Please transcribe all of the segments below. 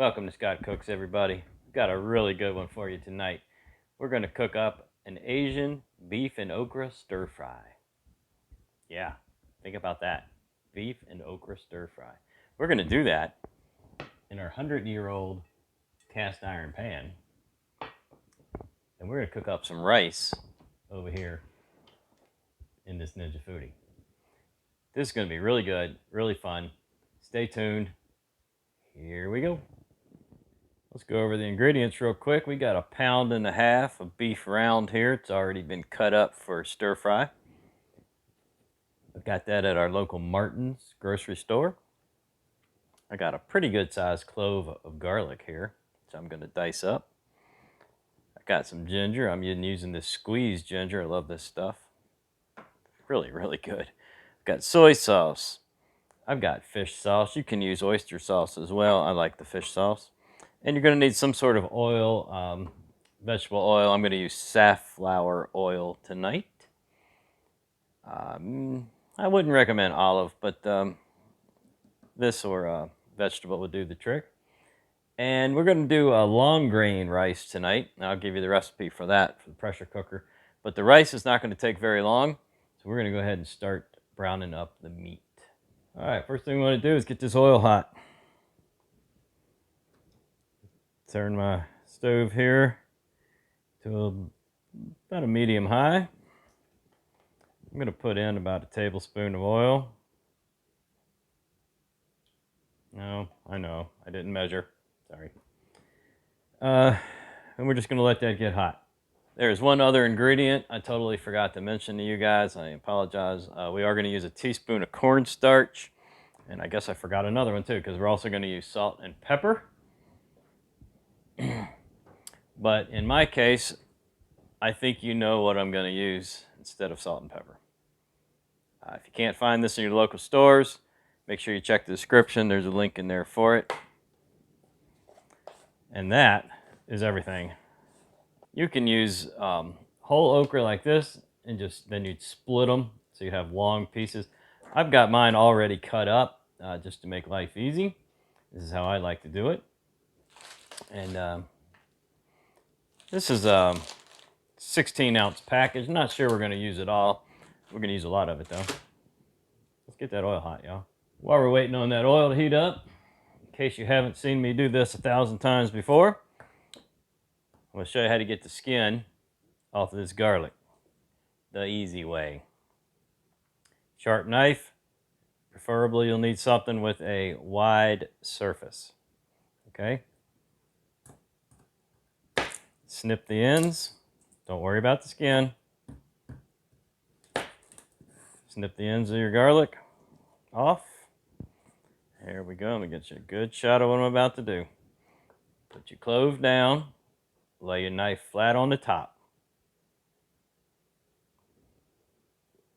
Welcome to Scott Cooks, everybody. Got a really good one for you tonight. We're going to cook up an Asian beef and okra stir fry. Yeah, think about that. Beef and okra stir fry. We're going to do that in our 100-year-old cast iron pan. And we're going to cook up some rice over here in this Ninja Foodi. This is going to be really good, really fun. Stay tuned. Here we go. Let's go over the ingredients real quick. We got 1.5 pounds of beef round here. It's already been cut up for stir fry. I got that at our local Martin's grocery store. I got a pretty good sized clove of garlic here, which I'm going to dice up. I got some ginger. I'm using this squeezed ginger. I love this stuff. Really, really good. I've got soy sauce. I've got fish sauce. You can use oyster sauce as well. I like the fish sauce. And you're going to need some sort of oil, vegetable oil. I'm going to use safflower oil tonight. I wouldn't recommend olive, but this or vegetable would do the trick. And we're going to do a long grain rice tonight. I'll give you the recipe for that for the pressure cooker. But the rice is not going to take very long, so we're going to go ahead and start browning up the meat. All right, first thing we want to do is get this oil hot. Turn my stove here to about a medium high. I'm going to put in about a tablespoon of oil. No, I know, I didn't measure. Sorry. And we're just going to let that get hot. There's one other ingredient I totally forgot to mention to you guys. I apologize. We are going to use a teaspoon of cornstarch. And I guess I forgot another one too, because we're also going to use salt and pepper. But in my case, I think you know what I'm going to use instead of salt and pepper. If you can't find this in your local stores, make sure you check the description. There's a link in there for it. And that is everything. You can use whole okra like this, and then you'd split them so you have long pieces. I've got mine already cut up just to make life easy. This is how I like to do it. And this is a 16-ounce package. I'm not sure we're going to use it all. We're going to use a lot of it, though. Let's get that oil hot, y'all. While we're waiting on that oil to heat up, in case you haven't seen me do this 1,000 times before, I'm going to show you how to get the skin off of this garlic the easy way. Sharp knife. Preferably, you'll need something with a wide surface. Okay? Snip the ends. Don't worry about the skin. Snip the ends of your garlic off. There we go. Let me get you a good shot of what I'm about to do. Put your clove down. Lay your knife flat on the top.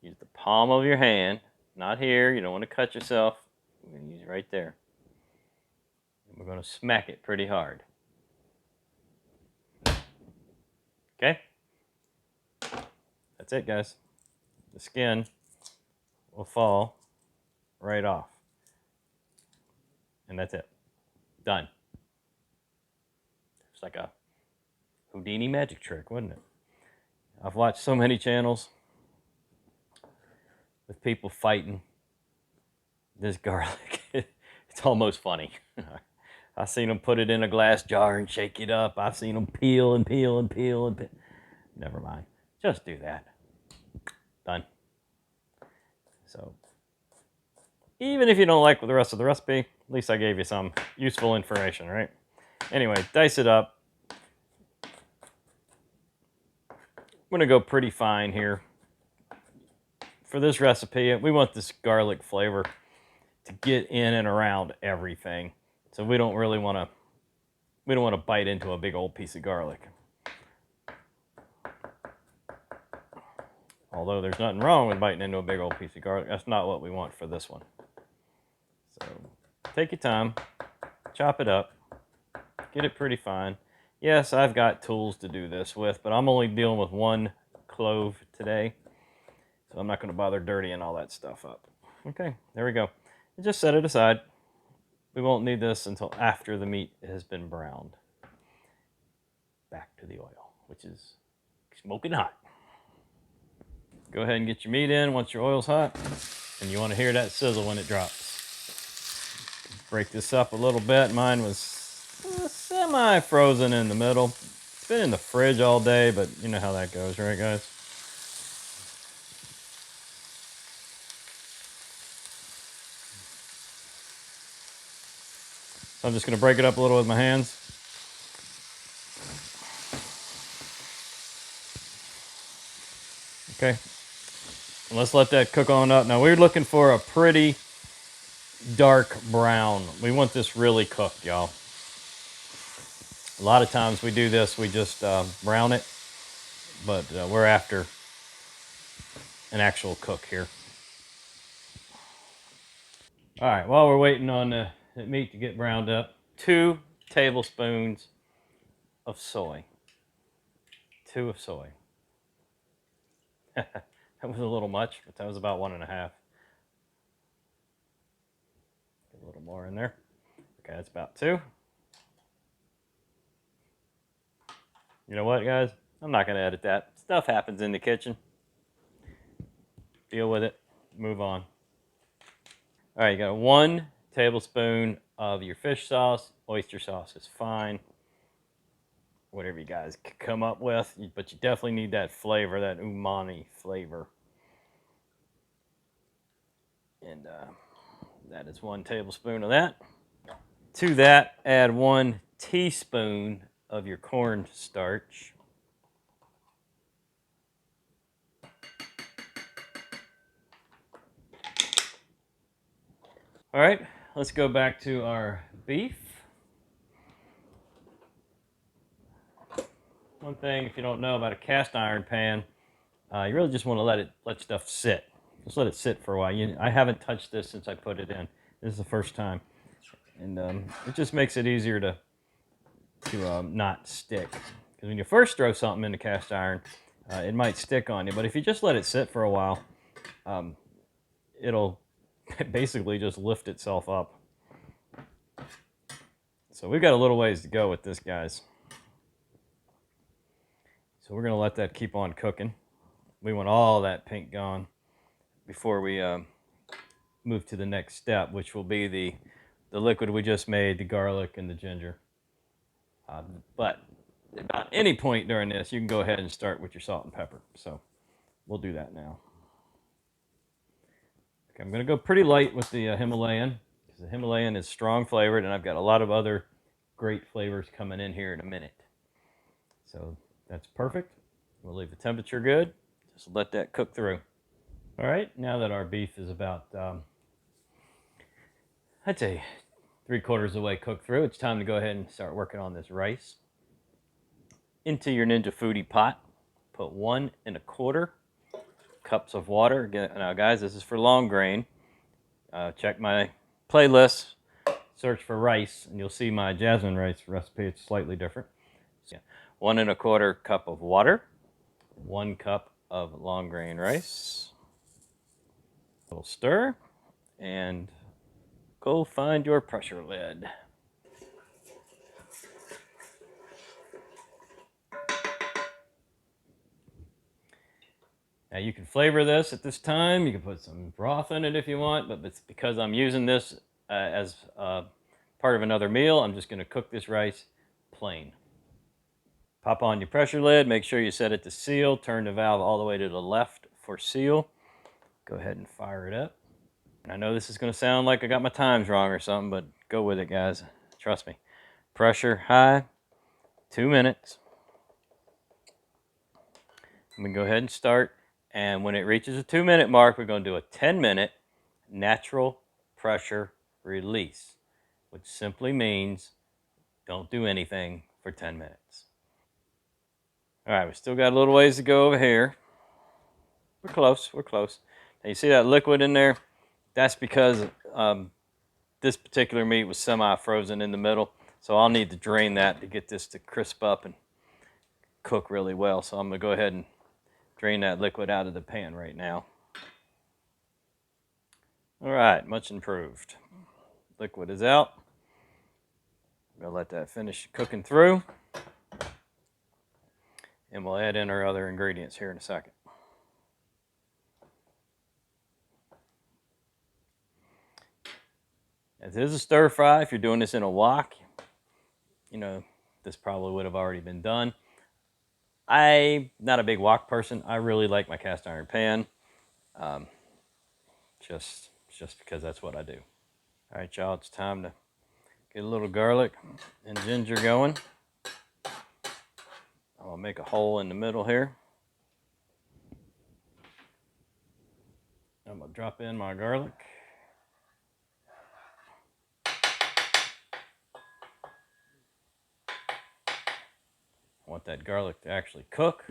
Use the palm of your hand. Not here. You don't want to cut yourself. You're going to use it right there. And we're going to smack it pretty hard. Okay? That's it, guys. The skin will fall right off. And that's it. Done. It's like a Houdini magic trick, wasn't it? I've watched so many channels with people fighting this garlic. It's almost funny. I've seen them put it in a glass jar and shake it up. I've seen them peel and peel and peel and peel. Never mind. Just do that. Done. So, even if you don't like the rest of the recipe, at least I gave you some useful information, right? Anyway, dice it up. I'm going to go pretty fine here. For this recipe, we want this garlic flavor to get in and around everything. So we don't want to bite into a big old piece of garlic. Although there's nothing wrong with biting into a big old piece of garlic, that's not what we want for this one. So take your time, chop it up, get it pretty fine. Yes, I've got tools to do this with, but I'm only dealing with one clove today, so I'm not going to bother dirtying all that stuff up. Okay, there we go. And just set it aside. We won't need this until after the meat has been browned. Back to the oil, which is smoking hot. Go ahead and get your meat in once your oil's hot, and you want to hear that sizzle when it drops. Break this up a little bit. Mine was semi-frozen in the middle. It's been in the fridge all day, but you know how that goes, right, guys? So I'm just going to break it up a little with my hands. Okay. And let's let that cook on up. Now we're looking for a pretty dark brown. We want this really cooked, y'all. A lot of times we do this, we just brown it, but we're after an actual cook here. All right, while we're waiting on the meat to get browned up, 2 tablespoons of soy. 2 of soy. That was a little much, but that was about 1.5. Get a little more in there. Okay, that's about 2. You know what, guys? I'm not going to edit that. Stuff happens in the kitchen. Deal with it. Move on. All right, you got 1 tablespoon of your fish sauce. Oyster sauce is fine. Whatever you guys can come up with, but you definitely need that flavor, that umami flavor. And that is 1 tablespoon of that. To that, add 1 teaspoon of your cornstarch. All right, let's go back to our beef. One thing, if you don't know about a cast iron pan, you really just want to let stuff sit. Just let it sit for a while. I haven't touched this since I put it in. This is the first time, and it just makes it easier to not stick. Because when you first throw something in the cast iron, it might stick on you. But if you just let it sit for a while, it'll basically just lift itself up. So we've got a little ways to go with this, guys. So we're going to let that keep on cooking. We want all that pink gone before we move to the next step, which will be the liquid we just made, the garlic and the ginger. But at any point during this, you can go ahead and start with your salt and pepper. So we'll do that now. Okay, I'm going to go pretty light with the Himalayan, because the Himalayan is strong flavored, and I've got a lot of other great flavors coming in here in a minute. So that's perfect. We'll leave the temperature good. Just let that cook through. All right, now that our beef is about, I'd say 3/4 of the way cooked through, it's time to go ahead and start working on this rice. Into your Ninja Foodi pot, put 1 1/4 cups of water. Again, now, guys, this is for long grain. Check my playlist, search for rice, and you'll see my jasmine rice recipe. It's slightly different. So, 1 1/4 cup of water, 1 cup of long grain rice. A little stir, and go find your pressure lid. Now you can flavor this at this time. You can put some broth in it if you want, but it's because I'm using this as part of another meal, I'm just going to cook this rice plain. Pop on your pressure lid. Make sure you set it to seal. Turn the valve all the way to the left for seal. Go ahead and fire it up. And I know this is going to sound like I got my times wrong or something, but go with it, guys. Trust me. Pressure high, 2 minutes. I'm going to go ahead and start. And when it reaches a 2-minute mark, we're going to do a 10-minute natural pressure release, which simply means don't do anything for 10 minutes. All right, we still got a little ways to go over here. We're close, we're close. Now you see that liquid in there? That's because this particular meat was semi-frozen in the middle, so I'll need to drain that to get this to crisp up and cook really well. So I'm going to go ahead and drain that liquid out of the pan right now. All right, much improved. Liquid is out. We'll let that finish cooking through. And we'll add in our other ingredients here in a second. This is a stir fry. If you're doing this in a wok, you know, this probably would have already been done. I'm not a big wok person. I really like my cast iron pan. Just because that's what I do. All right, y'all, it's time to get a little garlic and ginger going. I'll make a hole in the middle here. I'm gonna drop in my garlic. I want that garlic to actually cook.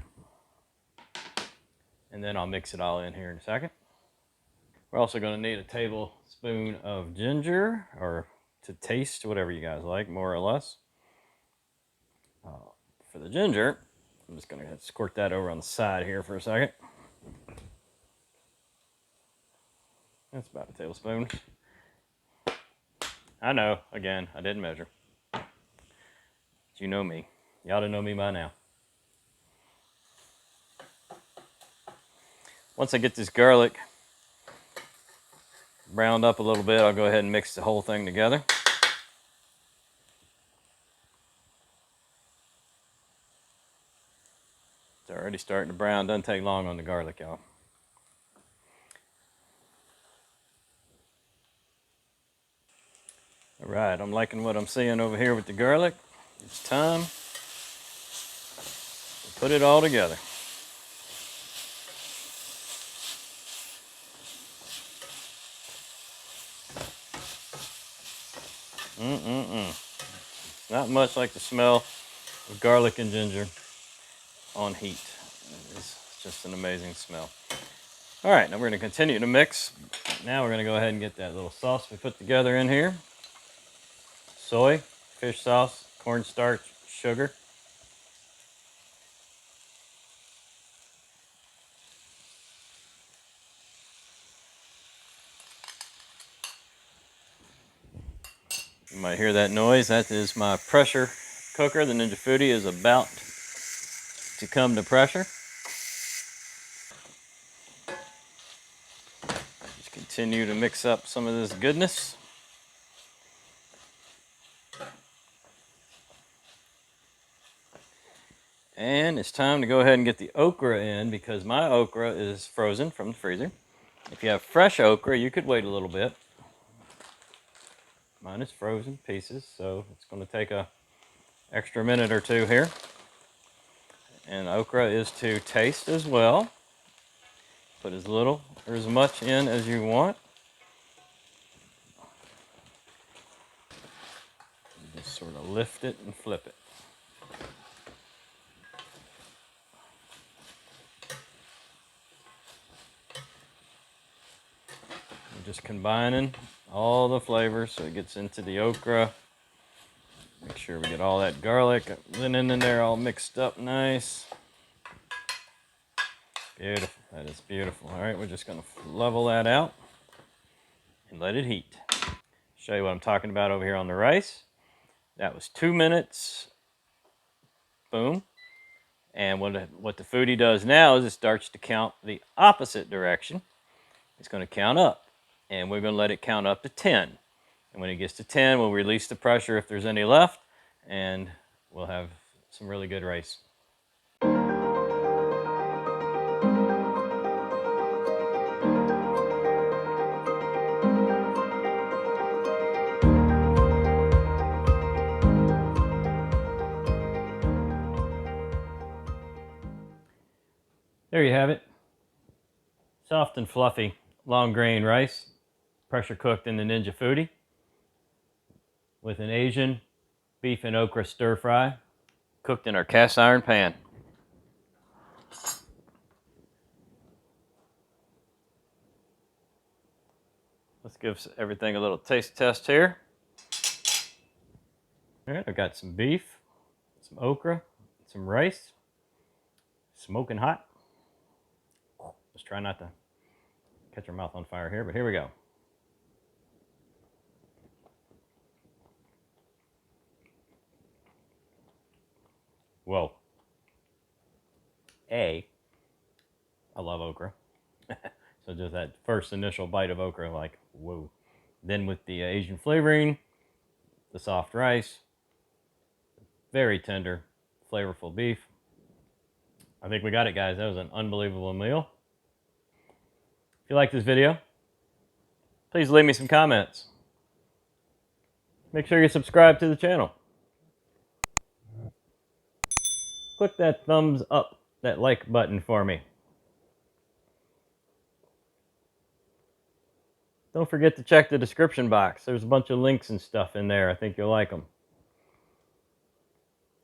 And then I'll mix it all in here in a second. We're also going to need a tablespoon of ginger, or to taste, whatever you guys like, more or less. For the ginger, I'm just going to squirt that over on the side here for a second. That's about a tablespoon. I know, again, I didn't measure. But you know me. You ought to know me by now. Once I get this garlic browned up a little bit, I'll go ahead and mix the whole thing together. It's already starting to brown. Doesn't take long on the garlic, y'all. All right, I'm liking what I'm seeing over here with the garlic. It's time to put it all together. Not much like the smell of garlic and ginger on heat. It's just an amazing smell. All right, now we're going to continue to mix. Now we're going to go ahead and get that little sauce we put together in here. Soy, fish sauce, cornstarch, sugar. You might hear that noise. That is my pressure cooker. The Ninja Foodi is about to come to pressure. Just continue to mix up some of this goodness. And it's time to go ahead and get the okra in, because my okra is frozen from the freezer. If you have fresh okra, you could wait a little bit. Mine is frozen pieces, so it's going to take a extra minute or two here. And okra is to taste as well. Put as little or as much in as you want. Just sort of lift it and flip it. I'm just combining all the flavors so it gets into the okra. Make sure we get all that garlic linen in there all mixed up nice. Beautiful. That is beautiful. All right, we're just going to level that out and let it heat. Show you what I'm talking about over here on the rice. That was 2 minutes. Boom. And what the Foodi does now is it starts to count the opposite direction. It's going to count up. And we're going to let it count up to 10. And when it gets to 10, we'll release the pressure if there's any left. And we'll have some really good rice. There you have it. Soft and fluffy, long grain rice, pressure cooked in the Ninja Foodi with an Asian beef and okra stir fry, cooked in our cast iron pan. Let's give everything a little taste test here. All right, I've got some beef, some okra, some rice, smoking hot. Let's try not to catch our mouth on fire here, but here we go. Whoa. I love okra. So just that first initial bite of okra, like, whoa. Then with the Asian flavoring, the soft rice, very tender, flavorful beef. I think we got it, guys. That was an unbelievable meal. If you like this video, please leave me some comments. Make sure you subscribe to the channel. Click that thumbs up, that like button for me. Don't forget to check the description box. There's a bunch of links and stuff in there. I think you'll like them.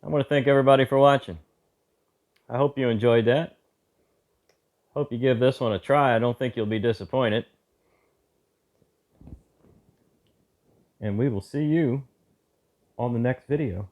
I want to thank everybody for watching. I hope you enjoyed that. Hope you give this one a try. I don't think you'll be disappointed. And we will see you on the next video.